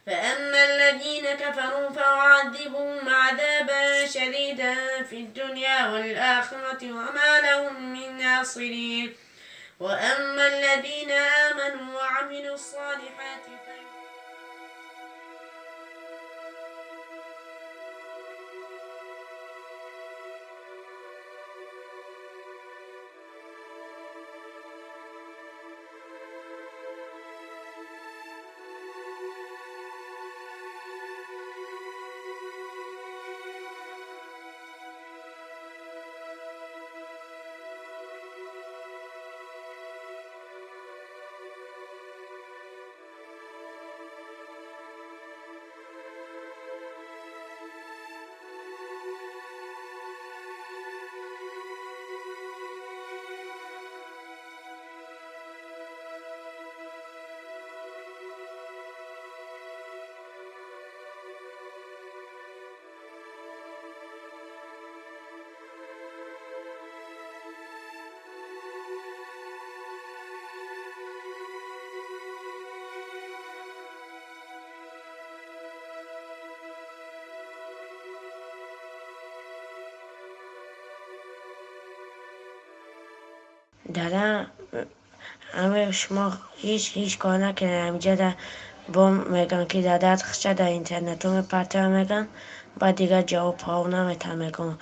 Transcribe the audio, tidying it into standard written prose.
فأما الذين كفروا فأعذبهم عذابا شديدا في الدنيا والآخرة وما لهم من ناصرين وأما الذين آمنوا وعملوا الصالحات دادا همه شما هیچ کار نکنه همینجا در با میگن که دادت خشته در اینترنت رو میپرته میگن بعد دیگه جواب پاو نمیتن میگن